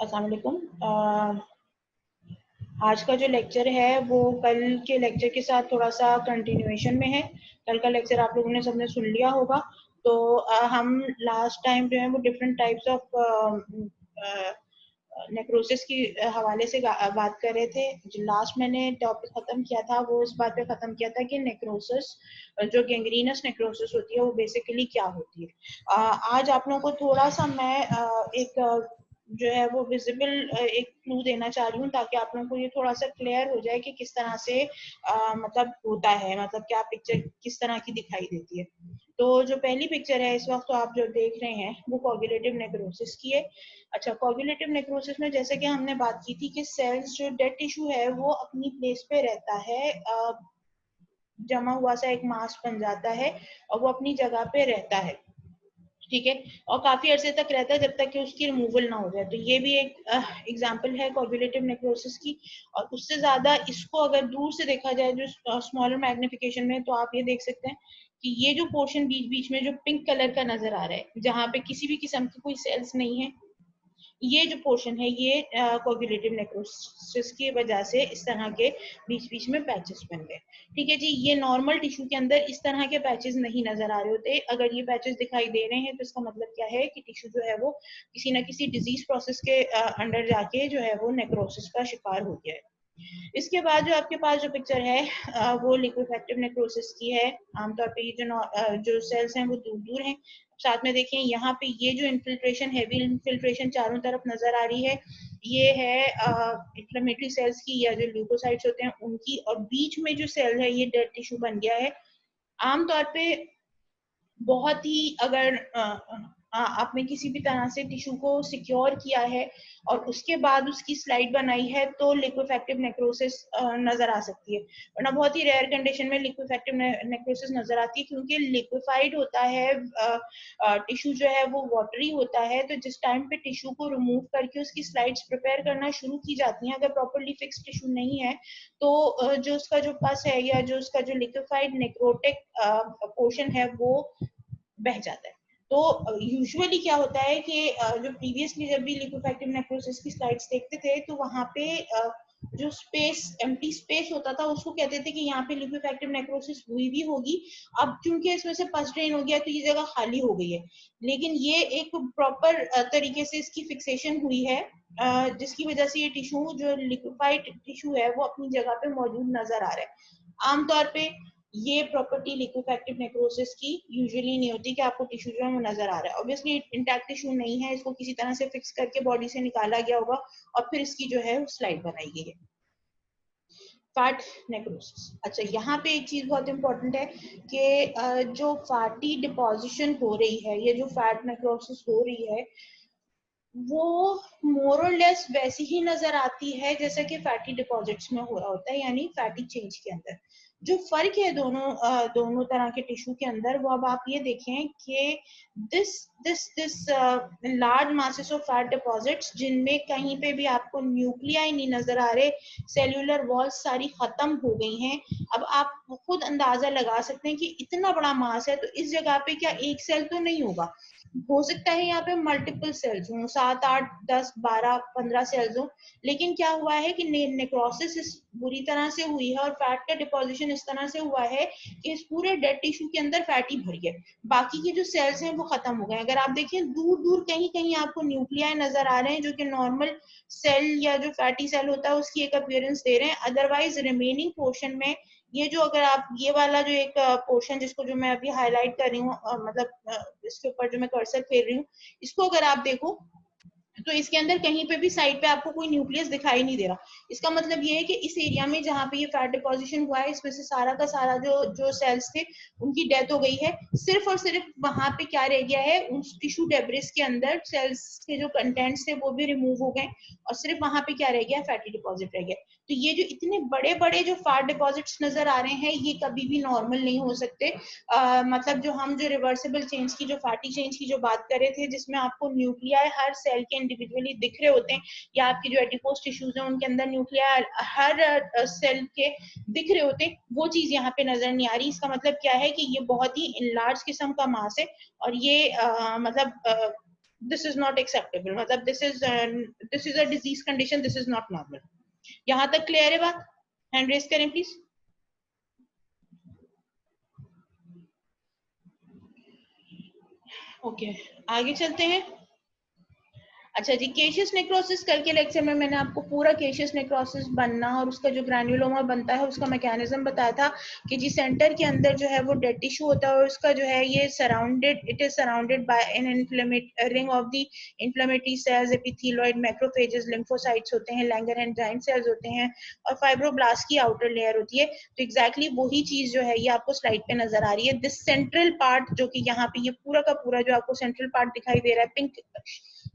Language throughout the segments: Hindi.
अस्सलाम वालेकुम। आज का जो लेक्चर है वो कल के लेक्चर के साथ थोड़ा सा कंटिन्यूएशन में है। कल का लेक्चर आप लोगों ने सबने सुन लिया होगा। तो हम लास्ट टाइम जो है वो डिफरेंट टाइप्स ऑफ नेक्रोसिस की हवाले से बात कर रहे थे। जो लास्ट मैंने टॉपिक खत्म किया था वो इस बात पे खत्म किया था कि नेक्रोसिस, जो गैंग्रीनस नेक्रोसिस होती है वो बेसिकली क्या होती है। आज आप लोगों को थोड़ा सा मैं एक जो है वो विजिबल एक क्लू देना चाह रही हूँ, ताकि आप लोगों को ये थोड़ा सा क्लियर हो जाए कि किस तरह से मतलब होता है, मतलब क्या पिक्चर किस तरह की दिखाई देती है। तो जो पहली पिक्चर है इस वक्त तो आप जो देख रहे हैं वो कोगुलेटिव नेक्रोसिस की है। अच्छा, कोगुलेटिव नेक्रोसिस में जैसे कि हमने बात की थी कि सेल्स जो डेड टिश्यू है वो अपनी प्लेस पे रहता है, जमा हुआ सा एक मास बन जाता है और वो अपनी जगह पे रहता है। ठीक है, और काफी अरसे तक रहता है जब तक कि उसकी रिमूवल ना हो जाए। तो ये भी एक एग्जांपल है कोगुलेटिव नेक्रोसिस की। और उससे ज्यादा इसको अगर दूर से देखा जाए जो स्मॉलर मैग्निफिकेशन में, तो आप ये देख सकते हैं कि ये जो पोर्शन बीच बीच में जो पिंक कलर का नजर आ रहा है, जहां पे किसी भी किस्म की कोई सेल्स नहीं है, ये जो पोर्शन है ये कोगुलेटिव नेक्रोसिस की वजह से इस तरह के बीच बीच में पैचेस बन गए। ठीक है जी, ये नॉर्मल टिश्यू के अंदर इस तरह के पैचेस नहीं नजर आ रहे होते। अगर ये पैचेस दिखाई दे रहे हैं तो इसका मतलब क्या है कि टिश्यू जो है वो किसी ना किसी डिजीज प्रोसेस के अंडर जाके जो है वो नेक्रोसिस का शिकार हो गया है। इसके बाद जो आपके पास जो पिक्चर है वो लिक्विफेक्टिव नेक्रोसिस की है। आमतौर पे ये जो सेल्स हैं वो दूर दूर हैं। साथ में देखें यहाँ पे ये जो इन्फिल्ट्रेशन, हैवी इन्फिल्ट्रेशन चारों तरफ नजर आ रही है, ये है इन्फ्लेमेटरी सेल्स की या जो ल्यूकोसाइट्स होते हैं उनकी। और बीच में जो सेल है ये डेड टिश्यू बन गया है। आमतौर पे बहुत ही अगर आपने किसी भी तरह से टिश्यू को सिक्योर किया है और उसके बाद उसकी स्लाइड बनाई है तो लिक्विफेक्टिव नेक्रोसिस नजर आ सकती है। वरना बहुत ही रेयर कंडीशन में लिक्विफेक्टिव नेक्रोसिस नजर आती है, क्योंकि लिक्विफाइड होता है टिश्यू जो है वो वाटरी होता है। तो जिस टाइम पे टिश्यू को रिमूव करके उसकी स्लाइड्स प्रिपेयर करना शुरू की जाती हैं, अगर प्रॉपरली फिक्स टिश्यू नहीं है तो जो उसका जो पस है या जो उसका जो लिक्विफाइड नेक्रोटिक पोर्शन है वो बह जाता है। तो यूजुअली क्या होता है कि जो प्रीवियसली जब भी लिक्विफेक्टिव नेक्रोसिस की स्लाइड्स देखते थे तो वहां पे जो स्पेस, एम्प्टी स्पेस होता था, उसको कहते थे कि यहाँ पे लिक्विफेक्टिव नेक्रोसिस हुई भी होगी। अब चूंकि इसमें से पस ड्रेन हो गया तो ये जगह खाली हो गई है। लेकिन ये एक प्रॉपर तरीके से इसकी फिक्सेशन हुई है, जिसकी वजह से ये टिश्यू जो लिक्विफाइड टिश्यू है वो अपनी जगह पे मौजूद नजर आ रहा है। आमतौर पे ये प्रॉपर्टी लिक्विफेक्टिव नेक्रोसिस की यूजुअली नहीं होती कि आपको टिश्यू जो है वो नजर आ रहा है। ऑब्वियसली इंटैक्ट टिश्यू नहीं है, इसको किसी तरह से फिक्स करके बॉडी से निकाला गया होगा और फिर इसकी जो है स्लाइड बनाई गई है। Fat necrosis. अच्छा, यहाँ पे एक चीज बहुत इंपॉर्टेंट है कि जो फैटी डिपोजिशन हो रही है, ये जो फैट नेक्रोसिस हो रही है वो मोर और लेस वैसी ही नजर आती है जैसा कि फैटी डिपॉजिट्स में हो रहा होता है, यानी फैटी चेंज के अंदर। जो फर्क है दोनों तरह के टिश्यू के अंदर, वो अब आप ये देखें कि this this this large masses of fat deposits, जिनमें कहीं पे भी आपको न्यूक्लियाई नहीं नजर आ रहे, सेल्यूलर वॉल्स सारी खत्म हो गई हैं। अब आप खुद अंदाजा लगा सकते हैं कि इतना बड़ा मास है तो इस जगह पे क्या एक सेल तो नहीं होगा। हो सकता है यहाँ पे मल्टीपल सेल्स हों, 7 8 10 12 15 सेल्स हों। लेकिन क्या हुआ है कि नेक्रोसिस इस बुरी तरह से हुई है और फैट का डिपोजिशन इस तरह से हुआ है कि इस पूरे डेड टिश्यू के अंदर फैटी भर गया, बाकी के जो सेल्स हैं वो खत्म हो गए। अगर आप देखें दूर दूर कहीं कहीं आपको न्यूक्लियाई नजर आ रहे हैं जो कि नॉर्मल सेल या जो फैटी सेल होता है उसकी एक अपीयरेंस दे रहे हैं। अदरवाइज रिमेनिंग पोर्शन में ये जो, अगर आप ये वाला जो एक पोर्शन जिसको जो मैं अभी हाईलाइट कर रही हूँ, मतलब इसके ऊपर जो मैं कर्सर फेर रही हूँ, इसको अगर आप देखो तो इसके अंदर कहीं पे भी साइड पे आपको कोई न्यूक्लियस दिखाई नहीं दे रहा। इसका मतलब ये है कि इस एरिया में जहाँ पे ये फैट डिपोजिशन हुआ है इसमें से सारा का सारा जो जो सेल्स थे उनकी डेथ हो गई है। सिर्फ और सिर्फ वहां पे क्या रह गया है, उस टिश्यू डेब्रिस के अंदर सेल्स के जो कंटेंट्स थे वो भी रिमूव हो गए और सिर्फ वहां पे क्या रह गया, फैटी डिपॉजिट रह गया। तो ये जो इतने बड़े बड़े जो फैट डिपॉजिट्स नजर आ रहे हैं ये कभी भी नॉर्मल नहीं हो सकते। मतलब जो हम जो रिवर्सिबल चेंज की, जो फैटी चेंज की जो बात कर रहे थे, जिसमें आपको न्यूक्लियाई हर सेल के इंडिविजुअली दिख रहे होते हैं, या आपकी जो एडिपोज टिश्यूज हैं उनके अंदर न्यूक्लियाई हर सेल के दिख रहे होते हैं, वो चीज यहाँ पे नजर नहीं आ रही। इसका मतलब क्या है कि ये बहुत ही इनलार्ज किस्म का मास है और ये मतलब दिस इज नॉट एक्सेप्टेबल, मतलब this is a disease condition, this is not normal. यहाँ तक क्लियर है बात? हैंड रेस करें प्लीज। ओके, आगे चलते हैं। अच्छा जी, केशियस नेक्रोसिस, कल के लेक्चर में मैंने आपको पूरा केशियस नेक्रोसिस बनना और उसका जो ग्रैन्युलोमा बनता है उसका मैकेनिज्म बताया था कि जी सेंटर के अंदर जो है वो डेड टिश्यू होता है और उसका जो है ये surrounded, it is surrounded by an inflammatory ring of the inflammatory cells, epithelioid, macrophages, lymphocytes होते हैं, लैंगरहैंस सेल्स होते हैं और फाइब्रोब्लास्ट की आउटर लेयर होती है। तो एग्जैक्टली वही चीज जो है ये आपको स्लाइड पे नजर आ रही है। दिस सेंट्रल पार्ट जो कि यहाँ पे ये पूरा का पूरा जो आपको सेंट्रल पार्ट दिखाई दे रहा है, पिंक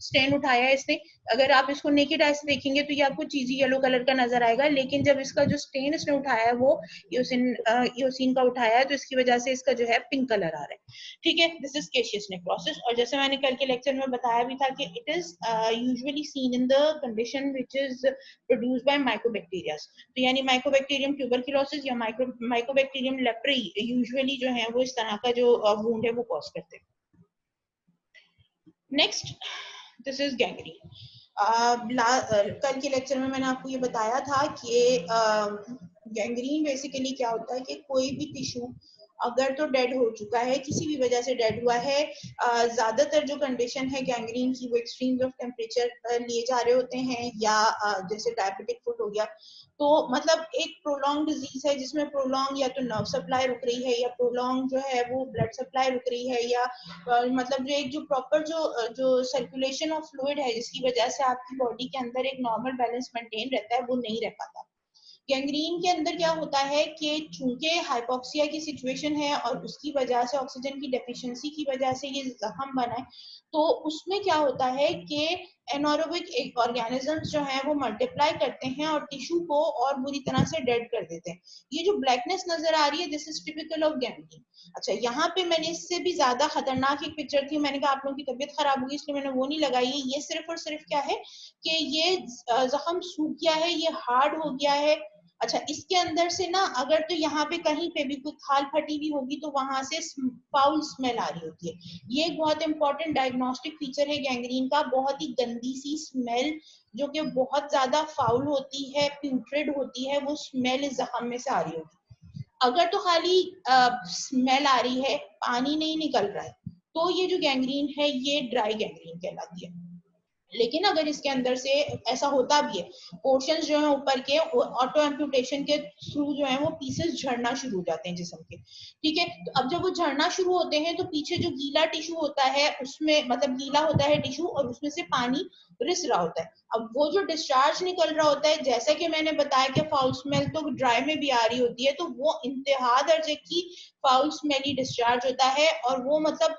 स्टेन उठाया है इसने, अगर आप इसको नेकेड आई से देखेंगे तो ये आपको चीजी येलो कलर का नजर आएगा, लेकिन जब इसका जो स्टेन इसने उठाया है वो ईओसिन का उठाया है तो इसकी वजह से इसका जो है पिंक कलर आ रहा है। ठीक है, दिस इज केशियस नेक्रोसिस। और जैसे मैंने कल के लेक्चर में बताया भी था कि it is usually seen in the condition which is produced by mycobacteria. तो यानी माइकोबैक्टीरियम ट्यूबरकुलोसिस या माइकोबैक्टीरियम लेप्री यूजुअली जो है वो इस तरह का जो वुंड है वो कॉज करते हैं। Next, this is gangrene. कल के लेक्चर में मैंने आपको ये बताया था कि गैंग्रीन बेसिकली क्या होता है कि कोई भी टिश्यू अगर तो डेड हो चुका है, किसी भी वजह से डेड हुआ है, ज्यादातर जो कंडीशन है गैंग्रीन की वो एक्सट्रीम्स ऑफ टेम्परेचर लिए जा रहे होते हैं या जैसे डायबिटिक फुट हो गया, तो मतलब एक प्रोलॉन्ग डिजीज है जिसमें प्रोलॉन्ग या तो नर्व सप्लाई रुक रही है या प्रोलॉन्ग जो है वो ब्लड सप्लाई रुक रही है या मतलब जो एक जो प्रॉपर जो सर्कुलेशन ऑफ फ्लूइड है जिसकी वजह से आपकी बॉडी के अंदर एक नॉर्मल बैलेंस मेंटेन रहता है वो नहीं रह पाता। गैंग्रीन के अंदर क्या होता है कि चूंकि हाइपोक्सिया की सिचुएशन है और उसकी वजह से ऑक्सीजन की डेफिशिएंसी की वजह से ये जख्म बना है, तो उसमें क्या होता है कि एनारोबिक ऑर्गेनिजम्स जो हैं वो मल्टीप्लाई करते हैं और टिश्यू को और बुरी तरह से डेड कर देते हैं। ये जो ब्लैकनेस नजर आ रही है this is typical of gangrene. अच्छा, यहाँ पे मैंने इससे भी ज्यादा खतरनाक एक पिक्चर थी, मैंने कहा आप लोगों की तबीयत खराब होगी इसलिए मैंने वो नहीं लगाई है। ये सिर्फ और सिर्फ क्या है कि ये जख्म सूख गया है, ये हार्ड हो गया है। अच्छा, इसके अंदर से ना अगर तो यहाँ पे कहीं पे भी कोई खाल फटी हुई होगी तो वहां से फाउल स्मेल आ रही होती है। ये एक बहुत इंपॉर्टेंट डायग्नोस्टिक फीचर है गैंग्रीन का, बहुत ही गंदी सी स्मेल जो कि बहुत ज्यादा फाउल होती है, प्यूट्रेड होती है, वो स्मेल इस जख्म में से आ रही होगी। अगर तो खाली स्मेल आ रही है, पानी नहीं निकल रहा है, तो ये जो गैंग्रीन है ये ड्राई गैंग्रीन कहलाती है। लेकिन अगर इसके अंदर से ऐसा होता भी है, पोर्शंस जो है ऊपर के ऑटो एम्पुटेशन के थ्रू जो है वो पीसेस झड़ना शुरू हो जाते हैं जिस्म के। ठीक है, तो अब जब वो झड़ना शुरू होते हैं तो पीछे जो गीला टिश्यू होता है उसमें मतलब गीला होता है टिश्यू और उसमें से पानी रिस रहा होता है। अब वो जो डिस्चार्ज निकल रहा होता है, जैसा कि मैंने बताया कि फाउल स्मेल तो ड्राई में भी आ रही होती है, तो वो इंतहा दर्जे की फाउल स्मेली डिस्चार्ज होता है और वो मतलब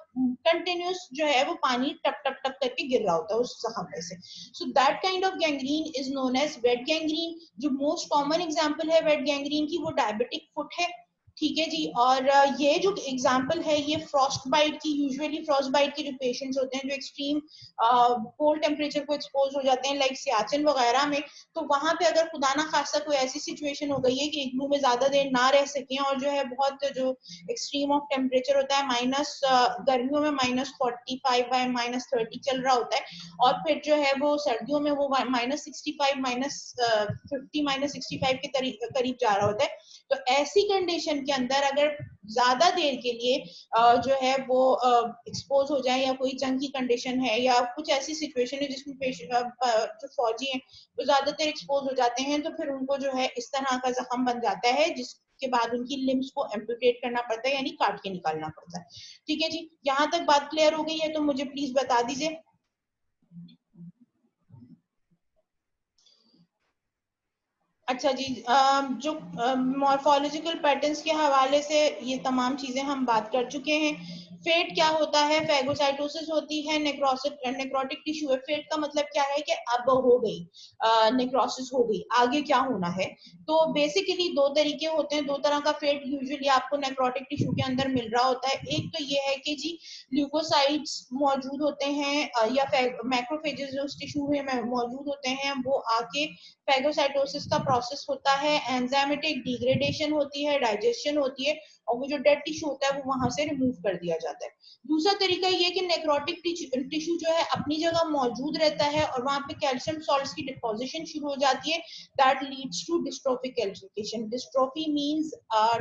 कंटिन्यूस जो है वो पानी टप टप टप करके गिर रहा होता है उस जख्म में से। So that kind of gangrene is known as wet gangrene. जो मोस्ट कॉमन एग्जांपल है वेट गैंग्रीन की वो डायबिटिक फुट है। ठीक है जी, और ये जो एग्जांपल है ये फ्रॉस्ट बाइट की, यूजुअली फ्रॉस्ट बाइट के जो पेशेंट्स होते हैं जो एक्सट्रीम कोल्ड टेम्परेचर को एक्सपोज हो जाते हैं लाइक सियाचिन वगैरह में, तो वहां पे अगर खुदा ना खासा कोई ऐसी सिचुएशन हो गई है कि इग्लू में ज्यादा देर ना रह सके और जो है बहुत जो एक्सट्रीम ऑफ टेम्परेचर होता है माइनस, गर्मियों में -45 बाय -30 चल रहा होता है और फिर जो है वो सर्दियों में वो -65 -50 -65 के करीब जा रहा होता है। तो ऐसी कंडीशन के अंदर अगर ज्यादा देर के लिए जो है वो एक्सपोज हो जाए या कोई जंग की कंडीशन है या कुछ ऐसी सिचुएशन है जिसमें जो फौजी हैं वो ज्यादातर एक्सपोज हो जाते हैं, तो फिर उनको जो है इस तरह का जख्म बन जाता है जिसके बाद उनकी लिम्स को एम्पुटेट करना पड़ता है यानी काट के निकालना पड़ता है। ठीक है जी, यहाँ तक बात क्लियर हो गई है तो मुझे प्लीज बता दीजिए। अच्छा जी, जो मॉर्फोलॉजिकल पैटर्न्स के हवाले से ये तमाम चीजें हम बात कर चुके हैं। फेट क्या होता है, फैगोसाइटोसिस होती है, नेक्रोटिक टिश्यू है। फेट का मतलब क्या है कि अब हो गई नेक्रोसिस हो गई, आगे क्या होना है। तो बेसिकली दो तरीके होते हैं, दो तरह का फेट यूजुअली आपको नेक्रोटिक टिश्यू के अंदर मिल रहा होता है। एक तो ये है कि जी ल्यूकोसाइट्स मौजूद होते हैं या मैक्रोफेजेस जो उस टिश्यू में मौजूद होते हैं वो आके फैगोसाइटोसिस का प्रोसेस होता है, एंजाइमेटिक डिग्रेडेशन होती है, डाइजेशन होती है और वो जो डेड टिश्यू होता है वो वहां से रिमूव कर दिया जाता है। जाता है। दूसरा तरीका ये कि नेक्रोटिक टिश्यू जो है अपनी जगह मौजूद रहता है और वहां पे कैल्शियम सॉल्ट्स की डिपोजिशन शुरू हो जाती है, that leads to dystrophic calcification. Dystrophy means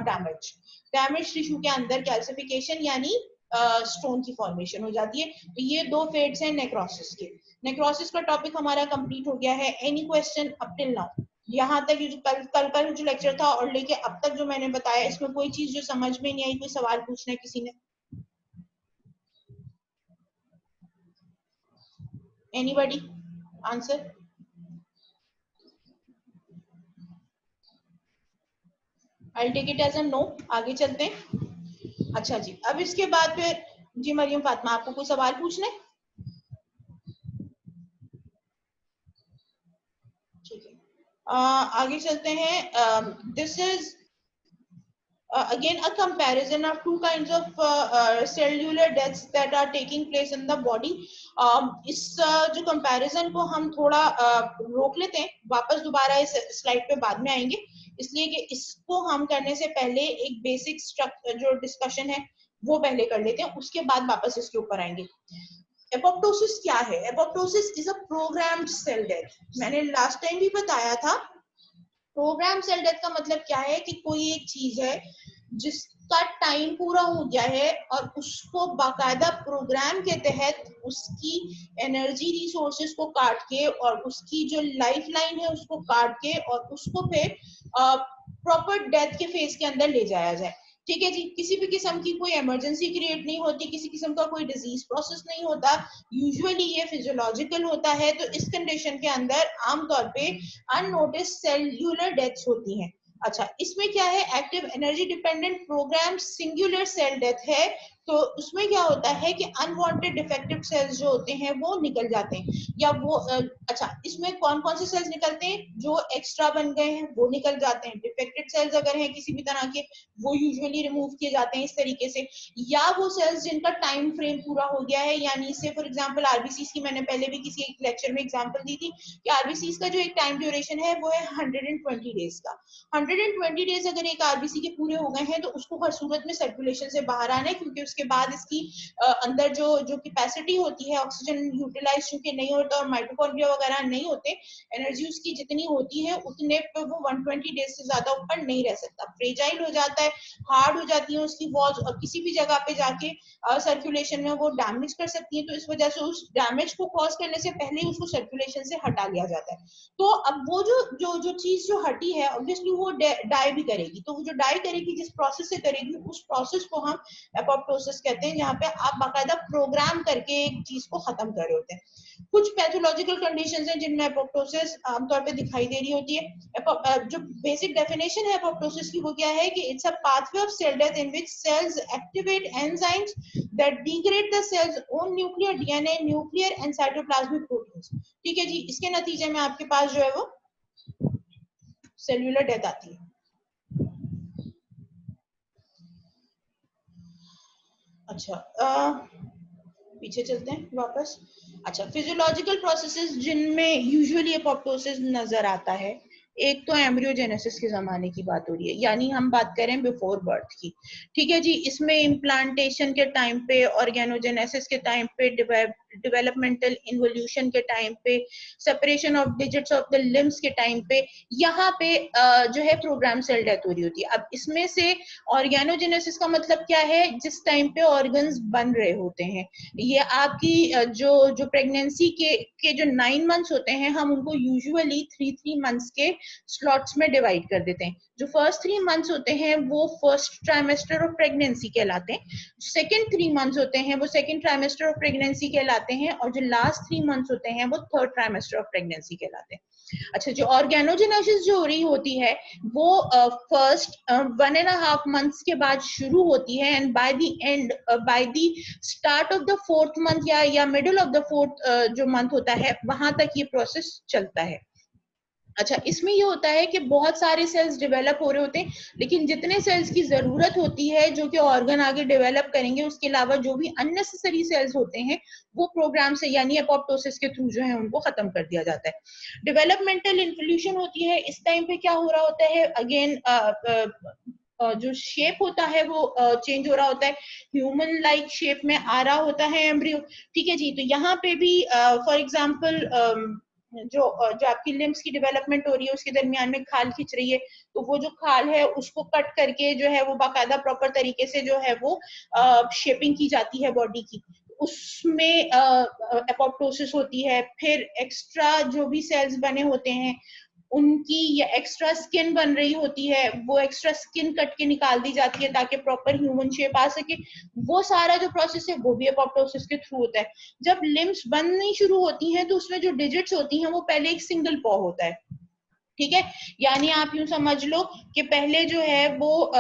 damage tissue के अंदर कैल्सिफिकेशन यानी स्टोन की फॉर्मेशन हो जाती है। तो ये दो फेट्स हैं नेक्रोसिस के। नेक्रोसिस का टॉपिक हमारा कंप्लीट हो गया है। Any question up till now? यहाँ तक जो कल का जो लेक्चर था और लेके अब तक जो मैंने बताया, इसमें कोई चीज जो समझ में नहीं आई, कोई सवाल पूछना है किसी ने? Anybody answer? I take it as a no. आगे चलते हैं। अच्छा जी, अब इसके बाद फिर जी मरियम फातिमा, आपको कोई सवाल पूछना है? ठीक है, आगे चलते हैं। This is again a comparison of two kinds of cellular deaths that are taking place in the body. इस जो कंपैरिजन को हम थोड़ा रोक लेते हैं, वापस दोबारा इस स्लाइड पे बाद में आएंगे, इसलिए कि इसको हम करने से पहले एक बेसिक जो डिस्कशन है वो पहले कर लेते हैं, उसके बाद वापस इसके ऊपर आएंगे। एपोप्टोसिस क्या है? Apoptosis is a programmed cell death. मैंने लास्ट टाइम भी बताया था, प्रोग्राम सेल डेथ का मतलब क्या है कि कोई एक चीज है जिसका टाइम पूरा हो गया है और उसको बाकायदा प्रोग्राम के तहत उसकी एनर्जी रिसोर्सेज को काट के और उसकी जो लाइफ लाइन है उसको काट के और उसको फिर प्रॉपर डेथ के फेज के अंदर ले जाया जाए। ठीक है जी, किसी भी किस्म की कोई इमरजेंसी क्रिएट नहीं होती, किसी किस्म का कोई डिजीज प्रोसेस नहीं होता, यूजुअली ये फिजियोलॉजिकल होता है। तो इस कंडीशन के अंदर आमतौर पे अननोटिस सेल्यूलर डेथ्स होती हैं। अच्छा, इसमें क्या है? Active energy dependent program singular cell death है। तो उसमें क्या होता है कि अनवांटेड डिफेक्टिव सेल्स जो होते हैं वो निकल जाते हैं, या वो अच्छा, इसमें कौन कौन से सेल्स निकलते हैं? जो एक्स्ट्रा बन गए हैं वो निकल जाते हैं। डिफेक्टेड सेल्स अगर हैं किसी भी तरह के, वो यूजुअली रिमूव किए जाते हैं इस तरीके से। या वो सेल्स जिनका टाइम फ्रेम पूरा हो गया है, यानी से फॉर एग्जांपल आरबीसीज की मैंने पहले भी किसी एक लेक्चर में एग्जांपल दी थी कि आरबीसीज का जो एक टाइम ड्यूरेशन है वो है 120 डेज का। 120 डेज अगर एक आरबीसी के पूरे हो गए हैं तो उसको हर सूरत में सर्कुलेशन से बाहर आना है, क्योंकि उसके बाद इसकी अंदर जो कैपेसिटी होती है, ऑक्सीजन यूटिलाइज चूंकि नहीं होता और माइटोकॉन्ड्रिया वगैरह नहीं होते, एनर्जी उसकी जितनी होती है उतने पे वो 120 डेज से ज्यादा ऊपर नहीं रह सकता, फ्रेजाइल हो जाता है, हार्ड हो जाती है उसकी वॉल्स और किसी भी जगह पे जाके सर्कुलेशन में वो डैमेज कर सकती है। तो इस वजह से उस डैमेज को कॉज करने से पहले ही उसको सर्कुलेशन से हटा लिया जाता है। तो अब वो जो चीज जो हटी है ऑब्वियसली वो डाई भी करेगी। तो वो जो डाई करेगी, जिस प्रोसेस से करेगी, उस प्रोसेस को हम एपोप्टोसिस कहते हैं, जहाँ पे आप बाकायदा प्रोग्राम करके एक चीज को खत्म कर रहे होते हैं। कुछ पैथोलॉजिकल कंडीशंस हैं जिनमें एपोप्टोसिस आमतौर पे दिखाई दे रही होती है। जो बेसिक डेफिनेशन है एपोप्टोसिस की वो क्या है कि it's a pathway of cell death in which cells activate enzymes that degrade the cell's own nuclear DNA, nuclear and cytoplasmic proteins. ठीक है जी, इसके नतीजे में आपके पास जो है वो सेल्यूलर डेथ आती है। अच्छा, पीछे चलते हैं वापस। अच्छा, फिजियोलॉजिकल प्रोसेसेस जिनमें यूजुअली एपोप्टोसिस नजर आता है, एक तो एम्ब्रियोजेनेसिस के जमाने की बात हो रही है, यानी हम बात करें बिफोर बर्थ की। ठीक है जी, इसमें इम्प्लांटेशन के टाइम पे, ऑर्गेनोजेनेसिस के टाइम पे, डेवलपमेंटल इवोल्यूशन के टाइम पे, separation of digits of the limbs के टाइम पे, यहाँ पे जो है प्रोग्राम सेल डेथ हो रही होती है। अब इसमें से ऑर्गेनोजेनेसिस का मतलब क्या है? जिस टाइम पे ऑर्गन्स बन रहे होते हैं, ये आपकी जो प्रेगनेंसी के जो 9 मंथ्स होते हैं, हम उनको यूजुअली 3 मंथ्स के स्लॉट्स में डिवाइड कर देते हैं। जो फर्स्ट 3 मंथ्स होते हैं वो फर्स्ट ट्राइमेस्टर ऑफ प्रेगनेंसी कहलाते हैं, सेकेंड 3 मंथ्स होते हैं वो सेकेंड ट्राइमेस्टर ऑफ प्रेगनेंसी कहलाते हैं, और जो लास्ट 3 मंथ्स होते हैं वो थर्ड ट्राइमेस्टर ऑफ प्रेगनेंसी कहलाते हैं। अच्छा, जो ऑर्गेनोजेनेसिस जो हो रही होती है वो फर्स्ट 1.5 मंथ्स के बाद शुरू होती है, and by the end by the start of the 4th month या मिडिल ऑफ द 4th जो मंथ होता है, वहां तक ये प्रोसेस चलता है। अच्छा, इसमें ये होता है कि बहुत सारे सेल्स डेवलप हो रहे होते हैं, लेकिन जितने सेल्स की जरूरत होती है जो कि ऑर्गन आगे डेवलप करेंगे, उसके अलावा जो भी अननेसेसरी सेल्स होते हैं वो प्रोग्राम से यानी एपोप्टोसिस के थ्रू जो है उनको खत्म कर दिया जाता है। डेवलपमेंटल इन्वोल्यूशन होती है, इस टाइम पे क्या हो रहा होता है? अगेन जो शेप होता है वो चेंज हो रहा होता है, ह्यूमन लाइक शेप में आ रहा होता है एम्ब्रियो। ठीक है जी। तो यहाँ पे भी फॉर एग्जांपल जो जो आपकी लिम्स की डेवलपमेंट हो रही है उसके दरमियान में खाल खिंच रही है, तो वो जो खाल है उसको कट करके जो है वो बाकायदा प्रॉपर तरीके से जो है वो शेपिंग की जाती है बॉडी की, उसमें एपोप्टोसिस होती है। फिर एक्स्ट्रा जो भी सेल्स बने होते हैं उनकी या एक्स्ट्रा स्किन बन रही होती है, वो एक्स्ट्रा स्किन कट के निकाल दी जाती है ताकि प्रॉपर ह्यूमन शेप आ सके। वो सारा जो प्रोसेस है वो भी एपोप्टोसिस के थ्रू होता है। जब लिम्स बननी शुरू होती हैं तो उसमें जो डिजिट्स होती हैं वो पहले एक सिंगल पॉ होता है। ठीक है, यानी आप यूं समझ लो कि पहले जो है वो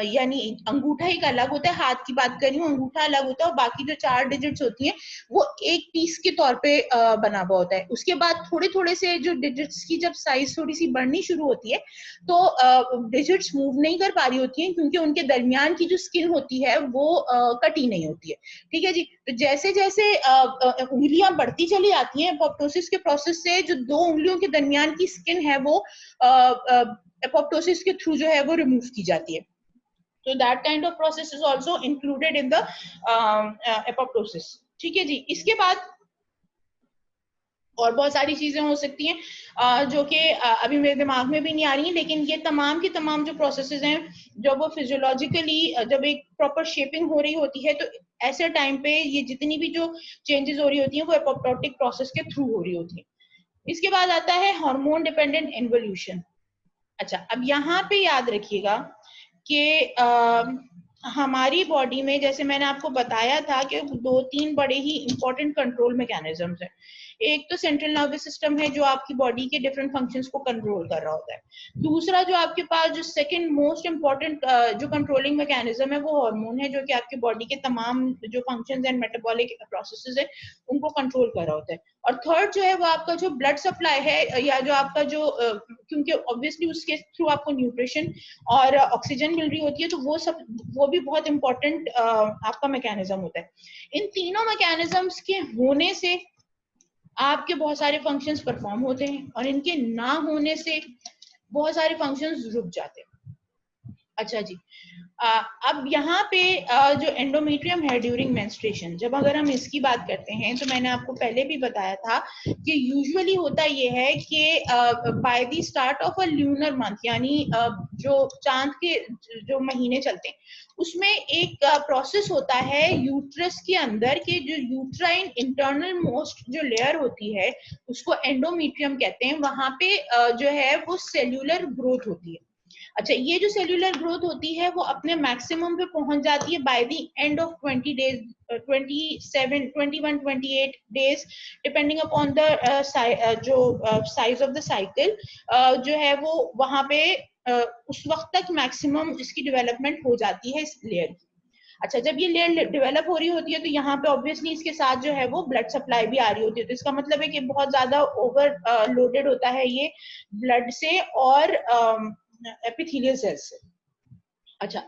यानी अंगूठा एक अलग होता है, हाथ की बात कर रही हूँ, अंगूठा अलग होता है और बाकी जो 4 डिजिट्स होती हैं वो एक पीस के तौर पे बना हुआ होता है। उसके बाद थोड़े थोड़े से जो डिजिट्स की जब साइज थोड़ी सी बढ़नी शुरू होती है तो डिजिट्स मूव नहीं कर पा रही होती हैं क्योंकि उनके दरमियान की जो स्किन होती है वो कटी नहीं होती है। ठीक है जी। तो जैसे जैसे उंगलियां बढ़ती चली जाती हैं एपोप्टोसिस के प्रोसेस से, जो 2 उंगलियों के दरमियान की स्किन है वो एपोप्टोसिस के थ्रू जो है वो रिमूव की जाती है। तो that kind of process is also included in the apoptosis. ठीक है जी। इसके बाद और बहुत सारी चीजें हो सकती हैं जो कि अभी मेरे दिमाग में भी नहीं आ रही हैं, लेकिन ये तमाम की तमाम जो प्रोसेसेस हैं जब वो फिजियोलॉजिकली जब एक प्रॉपर शेपिंग हो रही होती है तो ऐसे टाइम पे ये जितनी भी जो चेंजेस हो रही होती हैं वो एपोप्टोटिक प्रोसेस के थ्रू हो रही होती है। इसके बाद आता है हार्मोन डिपेंडेंट इन्वोल्यूशन। अच्छा, अब यहाँ पे याद रखिएगा कि हमारी बॉडी में जैसे मैंने आपको बताया था कि 2-3 बड़े ही इंपॉर्टेंट कंट्रोल मैकेनिज्म्स हैं। एक तो सेंट्रल नर्वस सिस्टम है जो आपकी बॉडी के डिफरेंट फंक्शंस को कंट्रोल कर रहा होता है। दूसरा जो आपके पास जो सेकंड मोस्ट इंपॉर्टेंट जो कंट्रोलिंग मैकेनिज्म है वो हार्मोन है जो कि आपके बॉडी के तमाम जो फंक्शंस एंड मेटाबॉलिक प्रोसेसेस है उनको कंट्रोल कर रहा होता है। और थर्ड जो है वो आपका जो ब्लड सप्लाई है या जो आपका जो क्योंकि ऑब्वियसली उसके थ्रू आपको न्यूट्रिशन और ऑक्सीजन मिल रही होती है तो वो भी बहुत इंपॉर्टेंट आपका मैकेनिज्म होता है। इन तीनों मैकेनिज्म्स के होने से आपके बहुत सारे फंक्शंस परफॉर्म होते हैं और इनके ना होने से बहुत सारे फंक्शंस रुक जाते हैं। अच्छा जी। अब यहाँ पे जो एंडोमेट्रियम है ड्यूरिंग मेंस्ट्रुएशन, जब अगर हम इसकी बात करते हैं तो मैंने आपको पहले भी बताया था कि यूजुअली होता ये है कि by the start of a lunar month, यानी जो चांद के जो महीने चलते हैं उसमें एक प्रोसेस होता है यूट्रस के अंदर के जो यूट्राइन इंटरनल मोस्ट जो लेयर होती है उसको एंडोमेट्रियम कहते हैं। वहां पे जो है वो सेल्यूलर ग्रोथ होती है। अच्छा, ये जो सेल्यूलर ग्रोथ होती है वो अपने मैक्सिमम पे पहुंच जाती है by the end of 20 days, 27, 21, 28 days depending upon the जो साइज ऑफ द साइकिल जो है वो वहां पे उस वक्त तक मैक्सिमम इसकी डेवलपमेंट हो जाती है इस लेयर की। अच्छा, जब ये लेयर डेवलप हो रही होती है तो यहाँ पे ऑब्वियसली इसके साथ जो है वो ब्लड सप्लाई भी आ रही होती है, तो इसका मतलब है कि बहुत ज्यादा ओवर लोडेड होता है ये ब्लड से और एपिथेलियल सेल्स से। अच्छा,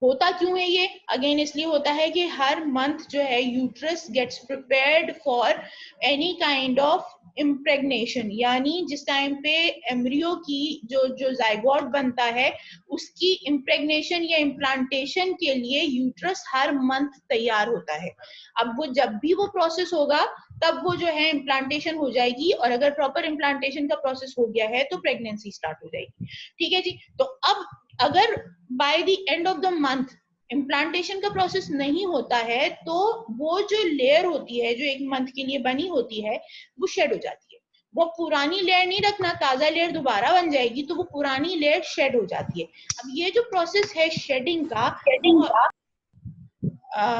होता क्यों है ये? अगेन इसलिए होता है कि हर मंथ जो है uterus gets prepared for any kind of impregnation, यानी जिस टाइम पे एम्ब्रियो की जो जो जाइगोट बनता है उसकी इम्प्रेग्नेशन या इम्प्लांटेशन के लिए यूट्रस हर मंथ तैयार होता है। अब वो जब भी वो प्रोसेस होगा तब वो जो है इम्प्लांटेशन हो जाएगी और अगर प्रॉपर इम्प्लांटेशन का प्रोसेस हो गया है तो प्रेगनेंसी स्टार्ट हो जाएगी। ठीक है जी। तो अब अगर by the end of the month implantation का प्रोसेस नहीं होता है तो वो जो लेयर होती है जो एक मंथ के लिए बनी होती है वो शेड हो जाती है। वो पुरानी लेयर नहीं रखना, ताजा लेयर दोबारा बन जाएगी तो वो पुरानी लेयर शेड हो जाती है। अब ये जो प्रोसेस है शेडिंग का,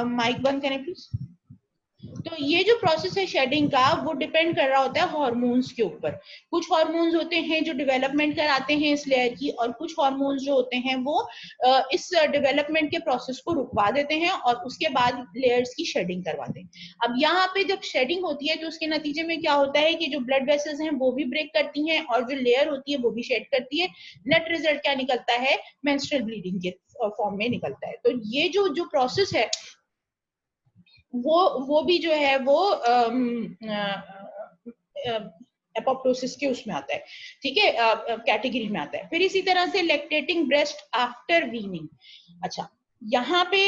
माइक बंद करें प्लीज। तो ये जो प्रोसेस है शेडिंग का वो डिपेंड कर रहा होता है हार्मोन्स के ऊपर। कुछ हार्मोन्स होते हैं जो डेवलपमेंट कराते हैं इस लेयर की और कुछ हार्मोन्स जो होते हैं वो इस डेवलपमेंट के प्रोसेस को रुकवा देते हैं और उसके बाद लेयर्स की शेडिंग करवाते हैं। अब यहाँ पे जब शेडिंग होती है तो उसके नतीजे में क्या होता है कि जो ब्लड वेसल्स हैं वो भी ब्रेक करती हैं और जो लेयर होती है वो भी शेड करती है। नेट रिजल्ट क्या निकलता है? मेंस्ट्रुअल ब्लीडिंग के फॉर्म में निकलता है। तो ये जो प्रोसेस है वो भी जो है वो एपोप्टोसिस के उसमें आता है, ठीक है, कैटेगरी में आता है। फिर इसी तरह से लैक्टेटिंग ब्रेस्ट आफ्टर वीनिंग। अच्छा, यहाँ पे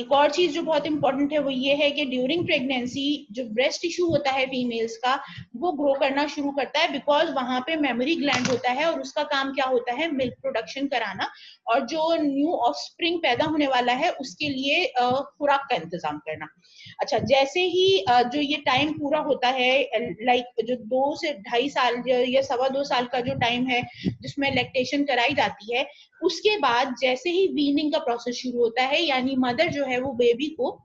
एक और चीज जो बहुत इंपॉर्टेंट है वो ये है कि ड्यूरिंग प्रेगनेंसी जो ब्रेस्ट टिश्यू होता है फीमेल्स का वो ग्रो करना शुरू करता है, बिकॉज वहां पे मेमोरी ग्लैंड होता है और उसका काम क्या होता है, मिल्क प्रोडक्शन कराना और जो न्यू ऑफस्प्रिंग पैदा होने वाला है उसके लिए खुराक का इंतजाम करना। अच्छा, जैसे ही जो ये टाइम पूरा होता है, लाइक जो 2 से 2.5 साल या 2.25 साल का जो टाइम है जिसमें लैक्टेशन कराई जाती है, उसके बाद जैसे ही वीनिंग का प्रोसेस शुरू होता है, यानी मदर जो है वो बेबी को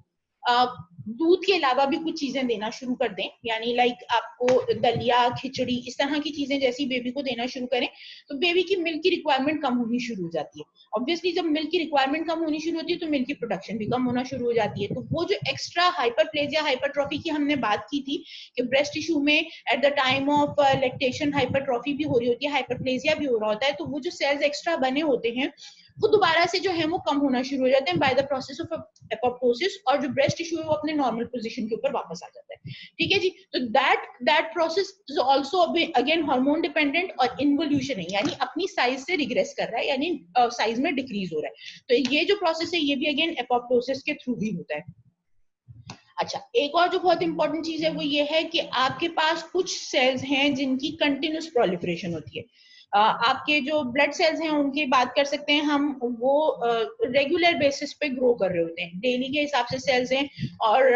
दूध के अलावा भी कुछ चीजें देना शुरू कर दें, यानी लाइक आपको दलिया, खिचड़ी, इस तरह की चीजें जैसी बेबी को देना शुरू करें तो बेबी की मिल्क की रिक्वायरमेंट कम होनी शुरू हो जाती है। ऑब्वियसली जब मिल्क की रिक्वायरमेंट कम होनी शुरू होती है तो मिल्क की प्रोडक्शन भी कम होना शुरू हो जाती है। तो वो जो एक्स्ट्रा हाइपरप्लेजिया, हाइपरट्रॉफी की हमने बात की थी कि ब्रेस्ट टिश्यू में at the time of lactation hypertrophy भी हो रही होती है, हाइपरप्लेजिया भी हो रहा होता है, तो वो जो सेल्स एक्स्ट्रा बने होते हैं वो दोबारा से जो है वो कम होना शुरू हो जाते हैं by the process of apoptosis, और जो ब्रेस्ट टिश्यू है वो अपने नॉर्मल पोजीशन के ऊपर वापस आ जाता है। ठीक है जी, तो that process is also again hormone dependent और इन्वोल्यूशन है, यानी अपनी साइज से रिग्रेस कर रहा है, यानी साइज में डिक्रीज हो रहा है। तो ये जो प्रोसेस है ये भी अगेन एपोप्टोसिस के थ्रू ही होता है। अच्छा, एक और जो बहुत इंपॉर्टेंट चीज है वो ये है कि आपके पास कुछ सेल्स हैं जिनकी कंटिन्यूस प्रोलिफरेशन होती है। आपके जो ब्लड सेल्स हैं उनकी बात कर सकते हैं हम, वो रेगुलर बेसिस पे ग्रो कर रहे होते हैं, डेली के हिसाब से सेल्स हैं, और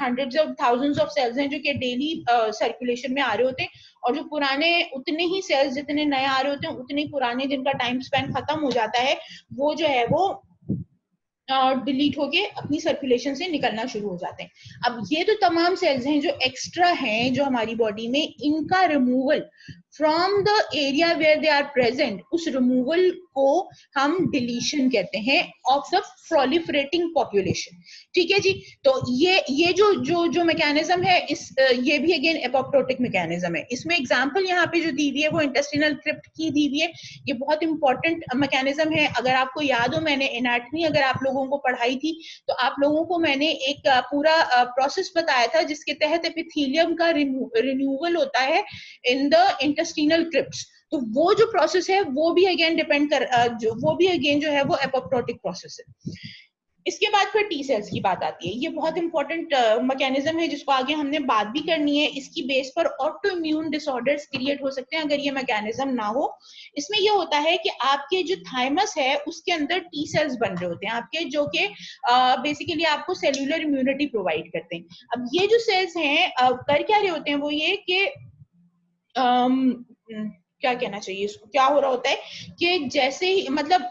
hundreds of thousands of cells हैं जो कि डेली सर्कुलेशन में आ रहे होते हैं, और जो पुराने उतने ही सेल्स जितने नए आ रहे होते हैं उतने ही पुराने जिनका टाइम स्पेन खत्म हो जाता है वो जो है वो डिलीट होके अपनी सर्कुलेशन से निकलना शुरू हो जाते हैं। अब ये तो तमाम सेल्स हैं जो एक्स्ट्रा हैं जो हमारी बॉडी में, इनका removal from the area where they are present, उस रिमूवल को हम डिलीशन कहते हैं ऑफ द प्रोलिफरेटिंग पॉपुलेशन। ठीक है जी, तो ये जो मैकेनिज्म है इस ये भी अगेन एपोप्टोटिक मैकेनिज्म है। इसमें एग्जांपल यहाँ पे जो दी हुई है वो इंटेस्टिनल क्रिप्ट की दी हुई है। ये बहुत इंपॉर्टेंट मैकेनिज्म है। अगर आपको याद हो, मैंने एनाटॉमी अगर आप लोगों को पढ़ाई थी तो आप लोगों को मैंने एक पूरा प्रोसेस बताया था जिसके तहत एपिथेलियम का रिन्यूअल होता है इन द इंटेस्टिनल क्रिप्ट्स। तो वो जो प्रोसेस है वो भी अगेन डिपेंड कर वो भी अगेन जो है वो एपोप्टोटिक प्रोसेस है। इसके बाद फिर टी सेल्स की बात आती है। ये बहुत इंपॉर्टेंट मैकेनिज्म है जिसको आगे हमने बात भी करनी है। इसकी बेस पर ऑटो इम्यून डिसऑर्डर्स क्रिएट हो सकते हैं अगर ये मैकेनिज्म ना हो। इसमें ये होता है कि आपके जो थाइमस है उसके अंदर टी सेल्स बन रहे होते हैं आपके, जो कि बेसिकली आपको सेल्यूलर इम्यूनिटी प्रोवाइड करते हैं। अब ये जो सेल्स हैं कर क्या रहे होते हैं, वो ये कि क्या कहना चाहिए इसको, क्या हो रहा होता है कि जैसे ही मतलब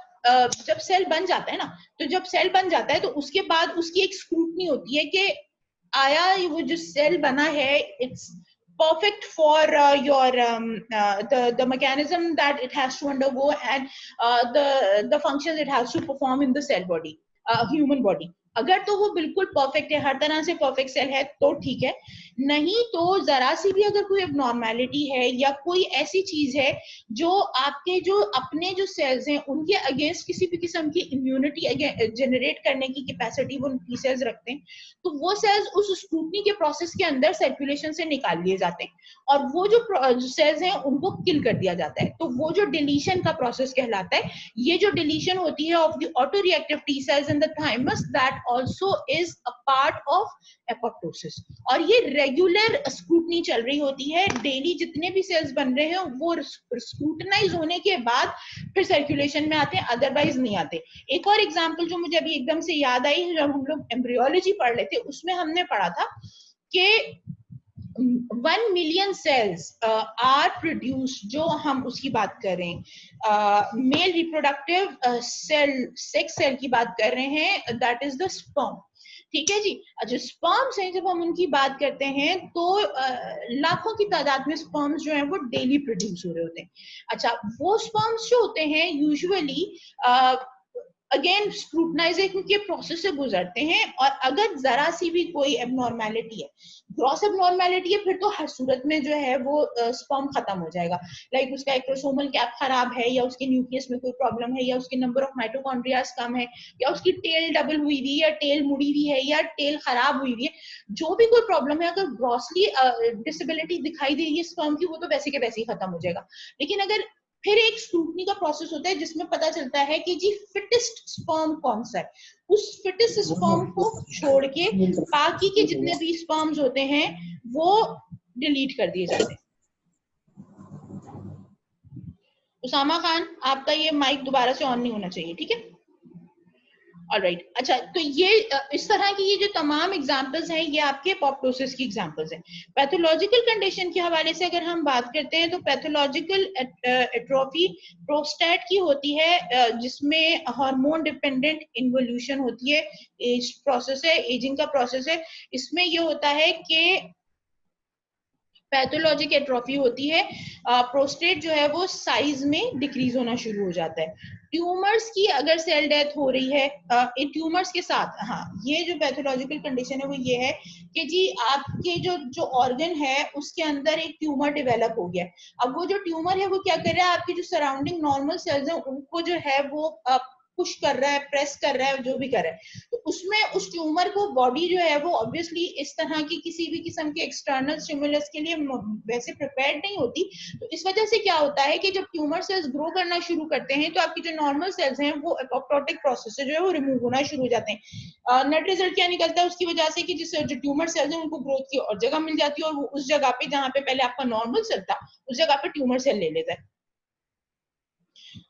जब सेल बन जाता है ना, तो जब सेल बन जाता है तो उसके बाद उसकी एक स्क्रूटनी होती है कि आया वो जो सेल बना है it's perfect for the mechanism that it has to undergo and the functions it has to perform in the cell body, human body। अगर तो वो बिल्कुल परफेक्ट है, हर तरह से परफेक्ट सेल है तो ठीक है, नहीं तो जरा सी भी अगर कोई एबनॉर्मेलिटी है या कोई ऐसी चीज है जो आपके जो अपने जो सेल्स हैं उनके अगेंस्ट किसी भी किस्म की इम्यूनिटी जनरेट करने की कैपेसिटी वो टी सेल्स रखते हैं, तो वो सेल्स उस स्क्रूटनी के प्रोसेस के अंदर सर्कुलेशन से निकाल लिए जाते हैं और वो जो सेल्स हैं उनको किल कर दिया जाता है। तो वो जो डिलीशन का प्रोसेस कहलाता है। ये जो डिलीशन होती है of the auto reactive T cells in the thymus, that also is a part of apoptosis. और ये रेगुलर स्क्रूटनी चल रही होती है, डेली जितने भी सेल्स बन रहे हैं वो स्क्रूटनाइज होने के बाद फिर सर्कुलेशन में आते हैं, अदरवाइज नहीं आते। एक और एग्जांपल जो मुझे अभी एकदम से याद आई, जब हम लोग एम्ब्रियोलॉजी पढ़ रहे थे उसमें हमने पढ़ा था कि 1 million cells are produced, जो हम उसकी बात कर रहे हैं male reproductive cell, sex cell की बात कर रहे हैं, दैट इज द स्पर्म। ठीक है जी, जो स्पर्म्स हैं जब हम उनकी बात करते हैं तो लाखों की तादाद में स्पर्म्स जो हैं वो डेली प्रोड्यूस हो रहे होते हैं। अच्छा, वो स्पर्म्स जो होते हैं यूजुअली अगेन स्क्रूटनाइजेशन के प्रोसेस से गुजरते हैं, और अगर जरा सी भी कोई एबनॉर्मेलिटी है, ग्रॉस एबनॉर्मेलिटी है, फिर तो हर सूरत में जो है वो स्पर्म खत्म हो जाएगा। लाइक उसका एक्रोसोमल कैप खराब है, या उसके न्यूक्लियस में कोई प्रॉब्लम है, या उसके नंबर ऑफ माइटोकॉन्ड्रियाज कम है, या उसकी टेल डबल हुई हुई, या टेल मुड़ी हुई है, या टेल खराब हुई हुई है, जो भी कोई प्रॉब्लम है, अगर ग्रॉसली डिसेबिलिटी दिखाई दे रही है स्पर्म की, वो तो वैसे के वैसे ही खत्म हो जाएगा। लेकिन अगर फिर एक स्क्रूटनी का प्रोसेस होता है जिसमें पता चलता है कि जी फिटेस्ट स्पर्म कौन सा है, उस फिटेस्ट स्पर्म को छोड़ के बाकी के जितने भी स्पर्म्स होते हैं वो डिलीट कर दिए जाते हैं। उसामा खान, आपका ये माइक दोबारा से ऑन नहीं होना चाहिए, ठीक है? ऑलराइट, अच्छा, तो ये इस तरह की ये जो तमाम एग्जांपल्स हैं, ये आपके एपोप्टोसिस की एग्जांपल्स हैं। पैथोलॉजिकल कंडीशन के हवाले से अगर हम बात करते हैं, तो पैथोलॉजिकल एट्रोफी प्रोस्टेट की होती है, जिसमें हार्मोन डिपेंडेंट इन्वोल्यूशन होती है, एज प्रोसेस है, एजिंग का प्रोसेस है। इसमें ये होता है कि पैथोलॉजिक एट्रोफी होती है, प्रोस्टेट जो है वो साइज में डिक्रीज होना शुरू हो जाता है। ट्यूमर्स की अगर सेल डेथ हो रही है, इन ट्यूमर्स के साथ, हाँ, ये जो पैथोलॉजिकल कंडीशन है वो ये है कि जी आपके जो जो ऑर्गन है उसके अंदर एक ट्यूमर डेवलप हो गया। अब वो जो ट्यूमर है वो क्या कर रहा है, आपकी जो सराउंडिंग नॉर्मल सेल्स हैं उनको जो है वो पुश कर रहा है, प्रेस कर रहा है, जो भी कर रहा है। तो उसमें उस ट्यूमर को बॉडी जो है वो ऑब्वियसली इस तरह की किसी भी किस्म के एक्सटर्नल स्टिमुलस के लिए वैसे प्रिपेयर्ड नहीं होती। तो इस वजह से क्या होता है कि जब ट्यूमर सेल्स ग्रो करना शुरू करते हैं, तो आपकी जो नॉर्मल सेल्स हैं वो एपोप्टोटिक प्रोसेस से जो है वो रिमूव होना शुरू हो जाते हैं। नेट रिजल्ट क्या निकलता है उसकी वजह से कि जिससे जो ट्यूमर सेल्स हैं उनको ग्रोथ की और जगह मिल जाती है, और वो उस जगह पे जहां पे पहले आपका नॉर्मल सेल था उस जगह पे ट्यूमर सेल ले लेता है।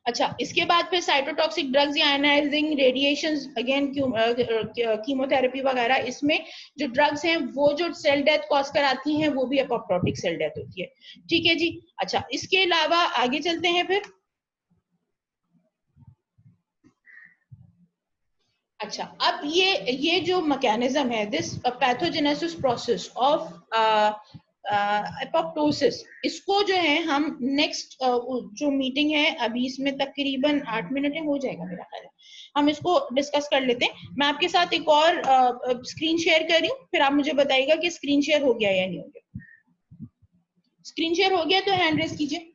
अच्छा, इसके बाद फिर साइटोटॉक्सिक ड्रग्स या आयनाइजिंग रेडिएशंस, अगेन कीमोथेरेपी वगैरह, इसमें जो ड्रग्स हैं वो जो सेल डेथ कॉज कराती हैं वो भी एपोप्टोटिक सेल डेथ होती है। ठीक है जी। अच्छा, इसके अलावा आगे चलते हैं फिर। अच्छा, अब ये जो मैकेनिज्म है, this pathogenesis process of apoptosis, इसको जो है हम नेक्स्ट जो मीटिंग है, अभी इसमें तकरीबन 8 मिनट हो जाएगा मेरा ख्याल है, हम इसको डिस्कस कर लेते हैं। मैं आपके साथ एक और स्क्रीन शेयर कर रही हूँ, फिर आप मुझे बताइएगा कि स्क्रीन शेयर हो गया या नहीं हो गया। स्क्रीन शेयर हो गया तो हैंड रेज कीजिए।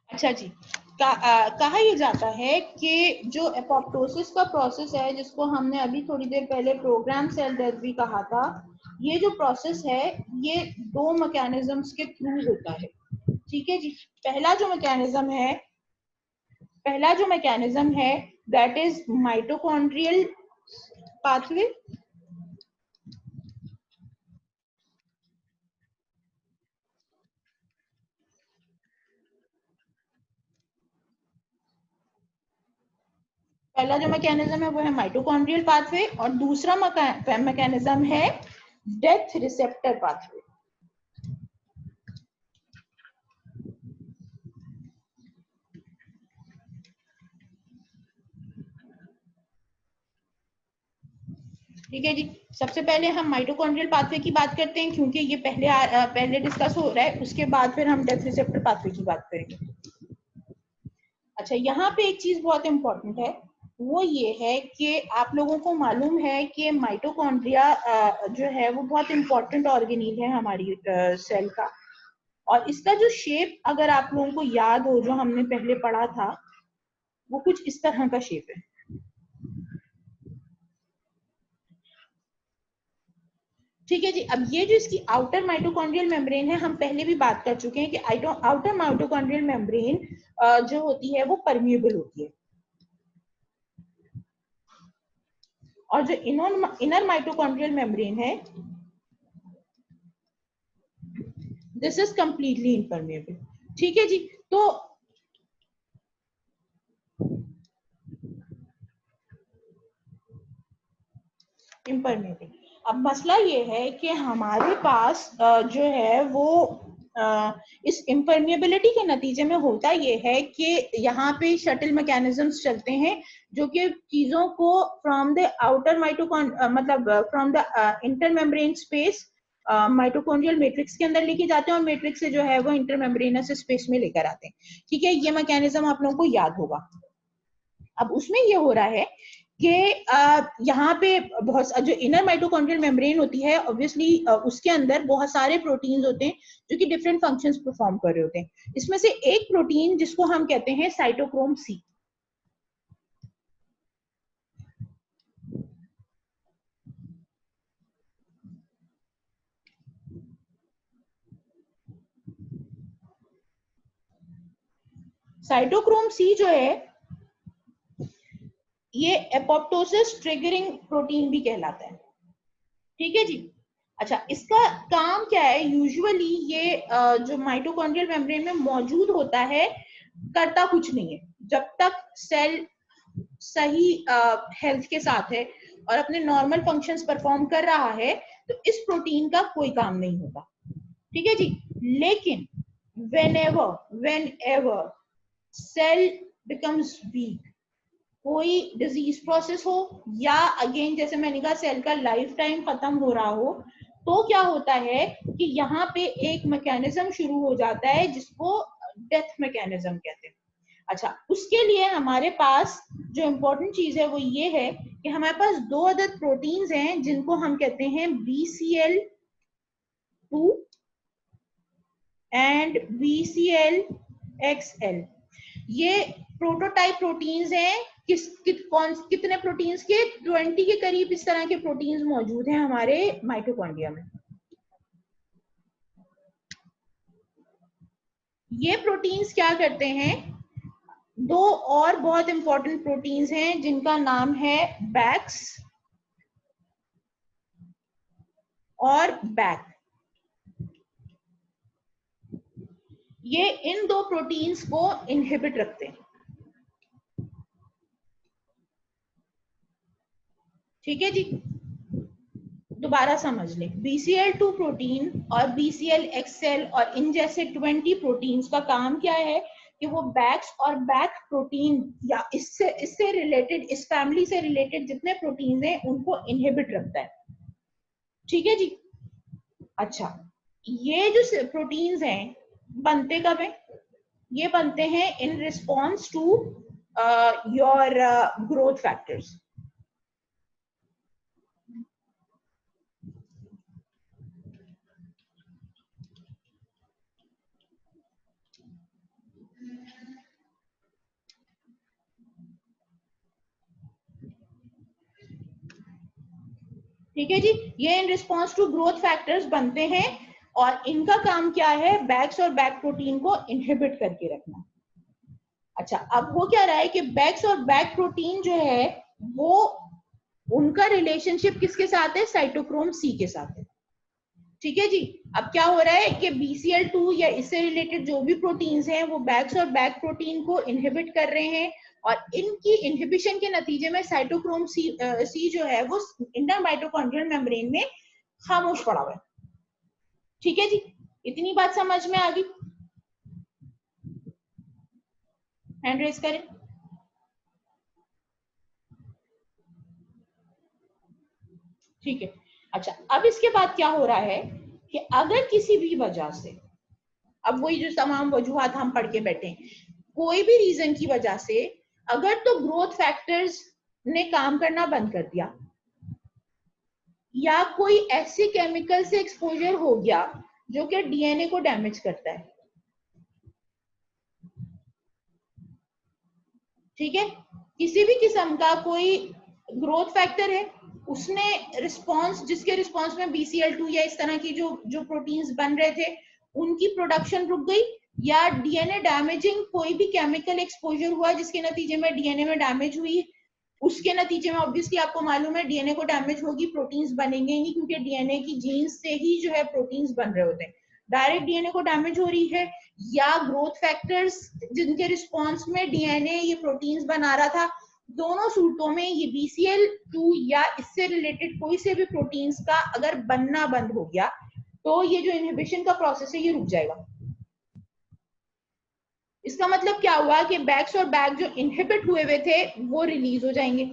अच्छा जी, कहा यह जाता है कि जो एपोप्टोसिस का प्रोसेस है, जिसको हमने अभी थोड़ी देर पहले प्रोग्राम सेल डेथ भी कहा था, ये जो प्रोसेस है ये 2 मैकेनिज्म्स के थ्रू होता है। ठीक है जी। पहला जो मैकेनिज्म है दैट इज माइटोकॉन्ड्रियल पाथवे। पहला जो मैकेनिज्म है वो है माइटोकॉन्ड्रियल पाथवे, और दूसरा मैकेनिज्म है डेथ रिसेप्टर पाथवे। ठीक है जी। सबसे पहले हम माइटोकॉन्ड्रियल पाथवे की बात करते हैं, क्योंकि ये पहले डिस्कस हो रहा है, उसके बाद फिर हम डेथ रिसेप्टर पाथवे की बात करेंगे। अच्छा, यहाँ पे एक चीज बहुत इंपॉर्टेंट है, वो ये है कि आप लोगों को मालूम है कि माइटोकॉन्ड्रिया जो है वो बहुत इंपॉर्टेंट ऑर्गेनील है हमारी सेल का, और इसका जो शेप अगर आप लोगों को याद हो जो हमने पहले पढ़ा था, वो कुछ इस तरह का शेप है। ठीक है जी। अब ये जो इसकी आउटर माइटोकॉन्ड्रियल मेम्ब्रेन है, हम पहले भी बात कर चुके हैं कि आउटर माइटोकॉन्ड्रियल मेम्ब्रेन जो होती है वो परमिएबल होती है, और जो इनर माइटोकॉन्ड्रियल मेम्ब्रेन है दिस इज कंप्लीटली इम्परमिएबल। ठीक है जी। तो इम्परमिएबल। अब मसला ये है कि हमारे पास जो है वो इस इम्परमिएबिलिटी के नतीजे में होता ये है कि यहाँ पे शटल मैकेनिज्म्स चलते हैं जो कि चीजों को फ्रॉम द आउटर मतलब from the inter membrane space mitochondrial matrix के अंदर लेके जाते हैं और मैट्रिक्स से जो है वो इंटर मेम्ब्रेनस स्पेस में लेकर आते हैं। ठीक है, ये मैकेनिज्म आप लोगों को याद होगा। अब उसमें ये हो रहा है कि यहाँ पे बहुत जो इनर माइटोकॉन्ड्रियल मेम्ब्रेन होती है ऑब्वियसली उसके अंदर बहुत सारे प्रोटीन्स होते हैं जो कि डिफरेंट फंक्शंस परफॉर्म कर रहे होते हैं। इसमें से एक प्रोटीन जिसको हम कहते हैं साइटोक्रोम सी, साइटोक्रोम सी जो है ये एपोप्टोसिस ट्रिगरिंग प्रोटीन भी कहलाता है। ठीक है जी। अच्छा, इसका काम क्या है? यूजुअली ये जो माइटोकॉन्ड्रियल मेम्ब्रेन में मौजूद होता है करता कुछ नहीं है। जब तक सेल सही हेल्थ के साथ है और अपने नॉर्मल फंक्शंस परफॉर्म कर रहा है तो इस प्रोटीन का कोई काम नहीं होता। ठीक है जी। लेकिन whenever सेल बिकम्स वीक, कोई डिजीज प्रोसेस हो या अगेन जैसे मैंने कहा सेल का लाइफ टाइम खत्म हो रहा हो, तो क्या होता है कि यहाँ पे एक मैकेनिज्म शुरू हो जाता है जिसको डेथ मैकेनिज्म कहते हैं। अच्छा, उसके लिए हमारे पास जो इम्पोर्टेंट चीज है वो ये है कि हमारे पास दो अदद प्रोटीन्स हैं जिनको हम कहते हैं BCL2 एंड BCLXL। ये प्रोटोटाइप प्रोटीन्स हैं। कितने प्रोटीन्स के? 20 के करीब इस तरह के प्रोटीन्स मौजूद हैं हमारे माइटोकॉन्ड्रिया में। ये प्रोटीन्स क्या करते हैं? दो और बहुत इंपॉर्टेंट प्रोटीन्स हैं जिनका नाम है बैक्स और बैक। ये इन दो प्रोटीन्स को इनहिबिट रखते हैं। ठीक है जी, दोबारा समझ लें। BCL2 प्रोटीन और BCLXL और इन जैसे 20 प्रोटीन्स का काम क्या है कि वो बैक्स और बैक प्रोटीन या इससे रिलेटेड, इस फैमिली से रिलेटेड जितने प्रोटीन हैं उनको इनहिबिट रखता है। ठीक है जी। अच्छा, ये जो प्रोटीन्स हैं बनते कब हैं? ये बनते हैं in response to your growth factors. ठीक है जी, ये in response to growth factors बनते हैं और इनका काम क्या है? बैक्स और बैक प्रोटीन को इनहिबिट करके रखना। अच्छा, अब हो क्या रहा है कि बैक्स और बैक प्रोटीन जो है वो उनका रिलेशनशिप किसके साथ है? साइटोक्रोम सी के साथ है। ठीक है जी। अब क्या हो रहा है कि BCL2 या इससे रिलेटेड जो भी प्रोटीन्स हैं वो बैक्स और बैक प्रोटीन को इनहिबिट कर रहे हैं और इनकी इनहिबिशन के नतीजे में साइटोक्रोम सी जो है वो इंटर माइटोकॉन्ड्रियल मेम्ब्रेन में खामोश पड़ा हुआ है। ठीक है जी, इतनी बात समझ में आ गई? हैंड रेज करें। ठीक है। अच्छा, अब इसके बाद क्या हो रहा है कि अगर किसी भी वजह से, अब वही जो तमाम वजूहात हम पढ़ के बैठे हैं, कोई भी रीजन की वजह से अगर तो ग्रोथ फैक्टर्स ने काम करना बंद कर दिया या कोई ऐसे केमिकल से एक्सपोजर हो गया जो कि DNA को डैमेज करता है, ठीक है, किसी भी किस्म का कोई ग्रोथ फैक्टर है, उसने रिस्पांस, जिसके रिस्पांस में BCL2 या इस तरह की जो प्रोटीन्स बन रहे थे उनकी प्रोडक्शन रुक गई, या DNA डैमेजिंग कोई भी केमिकल एक्सपोजर हुआ जिसके नतीजे में DNA में डैमेज हुई, उसके नतीजे में ऑब्वियसली आपको मालूम है DNA को डैमेज होगी, प्रोटीन्स बनेंगे नहीं, क्योंकि DNA की जीन्स से ही जो है प्रोटीन्स बन रहे होते हैं। डायरेक्ट DNA को डैमेज हो रही है या ग्रोथ फैक्टर्स जिनके रिस्पॉन्स में DNA ये प्रोटीन्स बना रहा था, दोनों सूरतों में ये BCL2 या इससे रिलेटेड कोई से भी प्रोटीन्स का अगर बनना बंद हो गया तो ये जो इनहिबिशन का प्रोसेस है ये रुक जाएगा। इसका मतलब क्या हुआ कि बैक्स और बैक जो इनहिबिट हुए हुए थे वो रिलीज हो जाएंगे।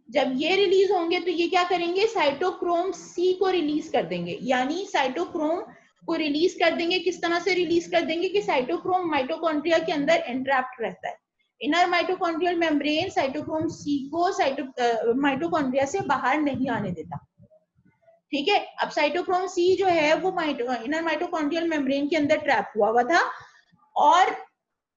जब ये रिलीज होंगे तो ये क्या करेंगे, साइटोक्रोम सी को रिलीज कर देंगे, यानी साइटोक्रोम को रिलीज कर देंगे। किस तरह से रिलीज कर देंगे कि साइटोक्रोम माइटोकॉन्ड्रिया के अंदर एंट्रैप्ड रहता है। Inner mitochondrial membrane cytochrome C को माइटोकॉन्ड्रिया से बाहर नहीं आने देता। ठीक है, अब साइटोक्रोम सी जो है वो इनर माइटोकॉन्ड्रियल मेम्ब्रेन के अंदर ट्रैप हुआ था और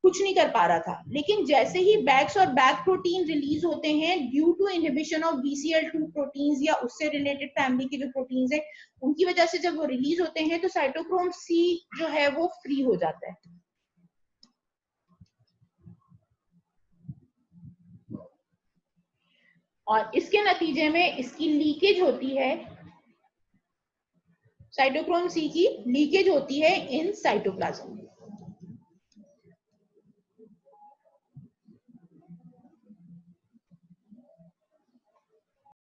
कुछ नहीं कर पा रहा था। लेकिन जैसे ही बैक्स और बैक प्रोटीन रिलीज होते हैं due to inhibition of BCL2 proteins या उससे रिलेटेड फैमिली के जो प्रोटीन्स है उनकी वजह से जब वो रिलीज होते हैं तो साइटोक्रोम सी जो है वो फ्री हो जाता है। और इसके नतीजे में इसकी लीकेज होती है, साइटोक्रोम सी की लीकेज होती है इन साइटोप्लाज्म।